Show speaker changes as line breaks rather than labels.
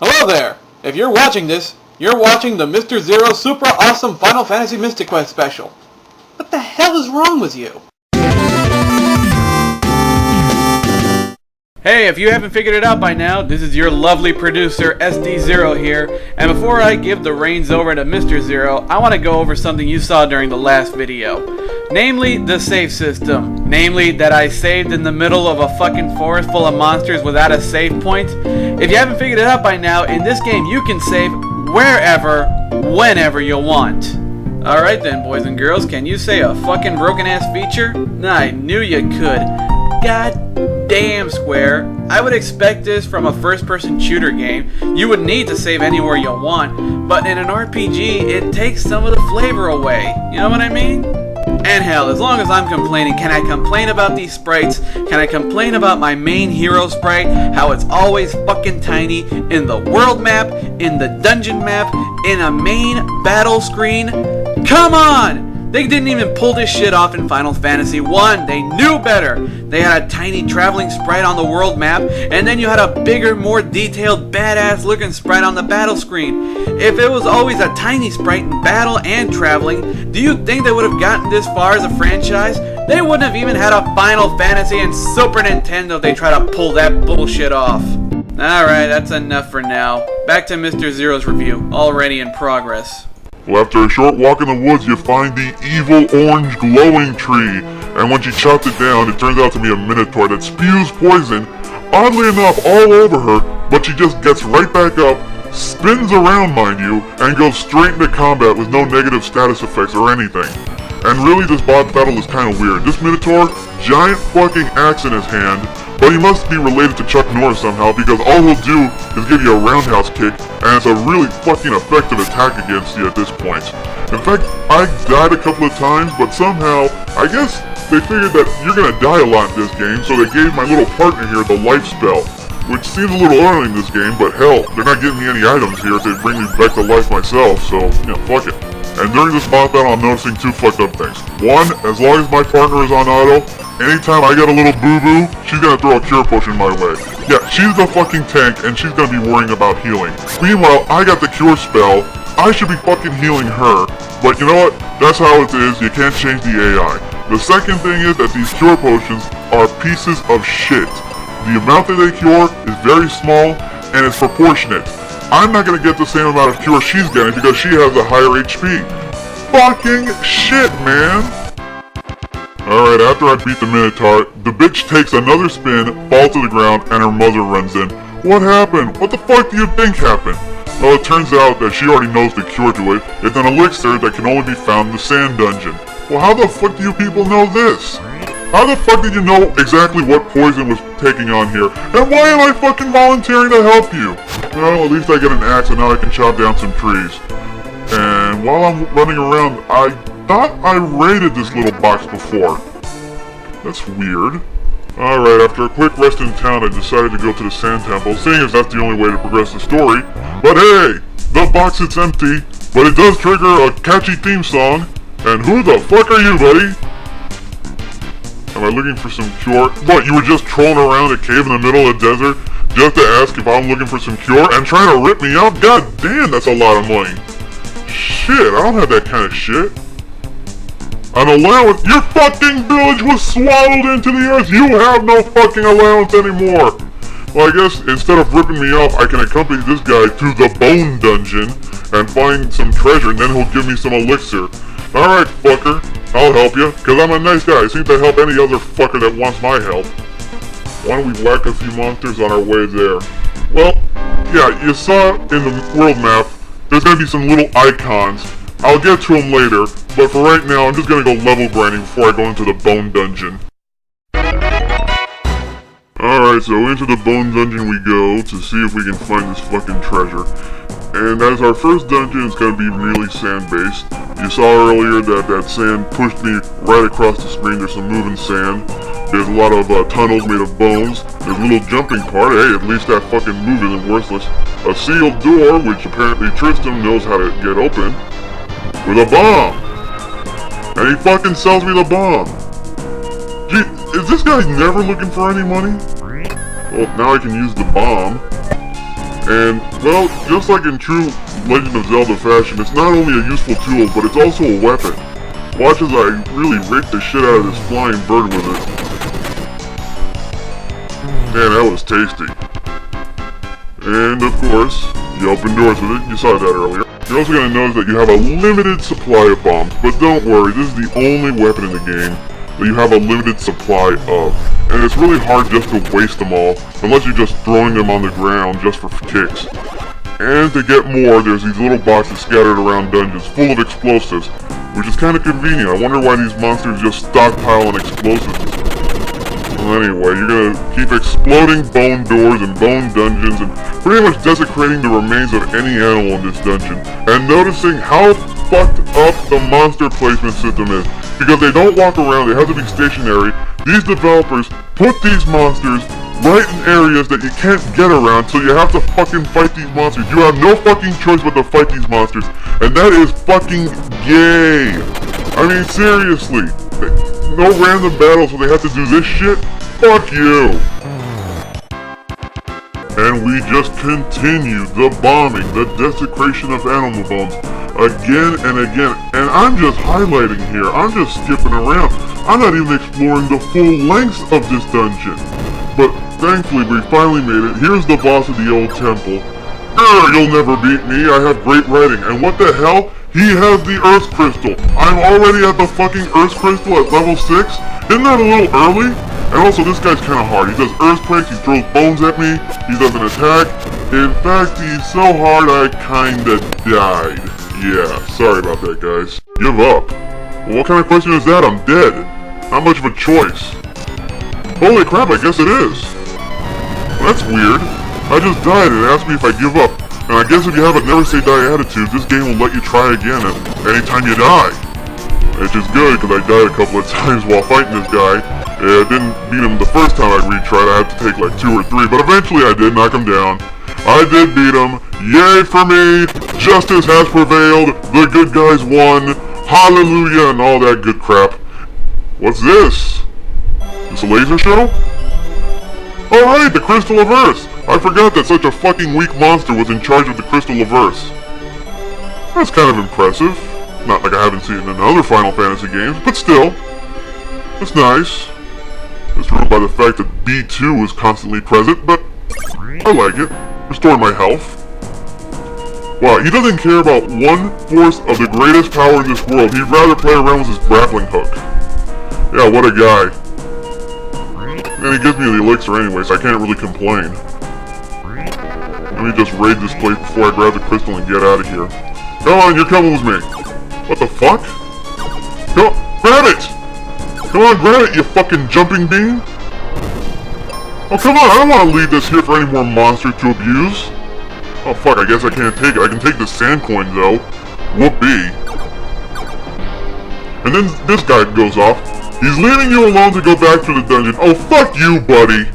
Hello there! If you're watching this, you're watching the Mr. Zero Supra Awesome Final Fantasy Mystic Quest special. What the hell is wrong with you? Hey, if you haven't figured it out by now, this is your lovely producer, SD0 here, and before I give the reins over to Mr. Zero, I want to go over something you saw during the last video. Namely, the save system. Namely, that I saved in the middle of a fucking forest full of monsters without a save point. If you haven't figured it out by now, in this game you can save wherever, whenever you want. Alright then, boys and girls, can you say a fucking broken ass feature? I knew you could. God damn, Square. I would expect this from a first-person shooter game. You would need to save anywhere you want, but in an RPG, it takes some of the flavor away. You know what I mean? And hell, as long as I'm complaining, can I complain about these sprites? Can I complain about my main hero sprite? How it's always fucking tiny in the world map, in the dungeon map, in a main battle screen? Come on! They didn't even pull this shit off in Final Fantasy 1. They knew better. They had a tiny traveling sprite on the world map, and then you had a bigger, more detailed, badass looking sprite on the battle screen. If it was always a tiny sprite in battle and traveling, do you think they would have gotten this far as a franchise? They wouldn't have even had a Final Fantasy and Super Nintendo if they try to pull that bullshit off. Alright, that's enough for now. Back to Mr. Zero's review, already in progress.
Well, after a short walk in the woods, you find the evil orange glowing tree. And when she chops it down, it turns out to be a minotaur that spews poison, oddly enough, all over her, but she just gets right back up, spins around, mind you, and goes straight into combat with no negative status effects or anything. And really, this boss battle is kind of weird. This minotaur, giant fucking axe in his hand, but he must be related to Chuck Norris somehow, because all he'll do is give you a roundhouse kick, and it's a really fucking effective attack against you at this point. In fact, I died a couple of times, but somehow, I guess they figured that you're gonna die a lot in this game, so they gave my little partner here the life spell, which seems a little early in this game, but hell, they're not giving me any items here if they bring me back to life myself, so, fuck it. And during this boss battle, I'm noticing two fucked up things. One, as long as my partner is on auto, anytime I get a little boo-boo, she's gonna throw a cure potion my way. Yeah, she's the fucking tank, and she's gonna be worrying about healing. Meanwhile, I got the cure spell. I should be fucking healing her. But you know what? That's how it is. You can't change the AI. The second thing is that these cure potions are pieces of shit. The amount that they cure is very small, and it's proportionate. I'm not gonna get the same amount of cure she's getting because she has a higher HP. Fucking shit, man! Alright, after I beat the Minotaur, the bitch takes another spin, falls to the ground, and her mother runs in. What happened? What the fuck do you think happened? Well, it turns out that she already knows the cure to it. It's an elixir that can only be found in the sand dungeon. Well, how the fuck do you people know this? How the fuck did you know exactly what poison was taking on here? And why am I fucking volunteering to help you? Well, at least I get an axe and now I can chop down some trees. And while I'm running around, I thought I raided this little box before. That's weird. Alright, after a quick rest in town, I decided to go to the Sand Temple, seeing as that's the only way to progress the story. But hey, the box is empty, but it does trigger a catchy theme song. And who the fuck are you, buddy? Am I looking for some cure? What, you were just trolling around a cave in the middle of the desert just to ask if I'm looking for some cure and trying to rip me off? God damn, that's a lot of money. Shit, I don't have that kind of shit. An allowance? Your fucking village was swallowed into the earth! You have no fucking allowance anymore! Well, I guess instead of ripping me off, I can accompany this guy to the Bone Dungeon and find some treasure, and then he'll give me some elixir. Alright, fucker. I'll help you, because I'm a nice guy. I seem to help any other fucker that wants my help. Why don't we whack a few monsters on our way there? Well, yeah, you saw in the world map, there's going to be some little icons. I'll get to them later, but for right now, I'm just going to go level grinding before I go into the Bone Dungeon. Alright, so into the Bone Dungeon we go to see if we can find this fucking treasure. And as our first dungeon, it's going to be really sand-based. You saw earlier that sand pushed me right across the screen. There's some moving sand. There's a lot of tunnels made of bones. There's a little jumping part. Hey, at least that fucking move isn't worthless. A sealed door, which apparently Tristan knows how to get open. With a bomb! And he fucking sells me the bomb! Gee, is this guy never looking for any money? Well, now I can use the bomb. And, well, just like in true Legend of Zelda fashion, it's not only a useful tool, but it's also a weapon. Watch as I really rake the shit out of this flying bird with it. Man, that was tasty. And, of course, you open doors with it. You saw that earlier. You're also going to notice that you have a limited supply of bombs, but don't worry, this is the only weapon in the game that you have a limited supply of. And it's really hard just to waste them all, unless you're just throwing them on the ground just for kicks. And to get more, there's these little boxes scattered around dungeons full of explosives, which is kind of convenient. I wonder why these monsters just stockpile on explosives. Well, anyway, you're gonna keep exploding bone doors and bone dungeons and pretty much desecrating the remains of any animal in this dungeon, and noticing how fucked up the monster placement system is. Because they don't walk around, they have to be stationary. These developers put these monsters right in areas that you can't get around, so you have to fucking fight these monsters. You have no fucking choice but to fight these monsters, and that is fucking gay. I mean, seriously. No random battles, so they have to do this shit? Fuck you. And we just continue the bombing, the desecration of animal bones, again and again. And I'm just highlighting here. I'm just skipping around. I'm not even exploring the full length of this dungeon. But thankfully, we finally made it. Here's the boss of the old temple. You'll never beat me. I have great writing. And what the hell? He has the Earth Crystal. I'm already at the fucking Earth Crystal at level 6? Isn't that a little early? And also, this guy's kind of hard. He does earthquakes, he throws bones at me, he doesn't attack. In fact, he's so hard I kinda died. Yeah, sorry about that, guys. Give up. Well, what kind of question is that? I'm dead. Not much of a choice. Holy crap, I guess it is. Well, that's weird. I just died and it asked me if I give up. And I guess if you have a never say die attitude, this game will let you try again anytime you die. Which is good, because I died a couple of times while fighting this guy. I didn't beat him the first time I retried. I had to take like 2 or 3, but eventually I did knock him down. I did beat him. Yay for me! Justice has prevailed. The good guys won. Hallelujah and all that good crap. What's this? This a laser show? Alright, the Crystal of Earth! I forgot that such a fucking weak monster was in charge of the Crystal of Earth. That's kind of impressive. Not like I haven't seen it in other Final Fantasy games, but still. It's nice. It's ruined by the fact that B2 is constantly present, but I like it. Restoring my health. Wow, he doesn't care about 1/4 of the greatest power in this world. He'd rather play around with his grappling hook. Yeah, what a guy. And he gives me the elixir anyway, so I can't really complain. Let me just raid this place before I grab the crystal and get out of here. Come on, you're coming with me. What the fuck? Go, grab it! Come on, grab it, you fucking jumping bean! Oh, come on, I don't want to leave this here for any more monsters to abuse. Oh, fuck, I guess I can't take it. I can take the sand coin, though. Whoopee. And then this guy goes off. He's leaving you alone to go back to the dungeon. Oh, fuck you, buddy!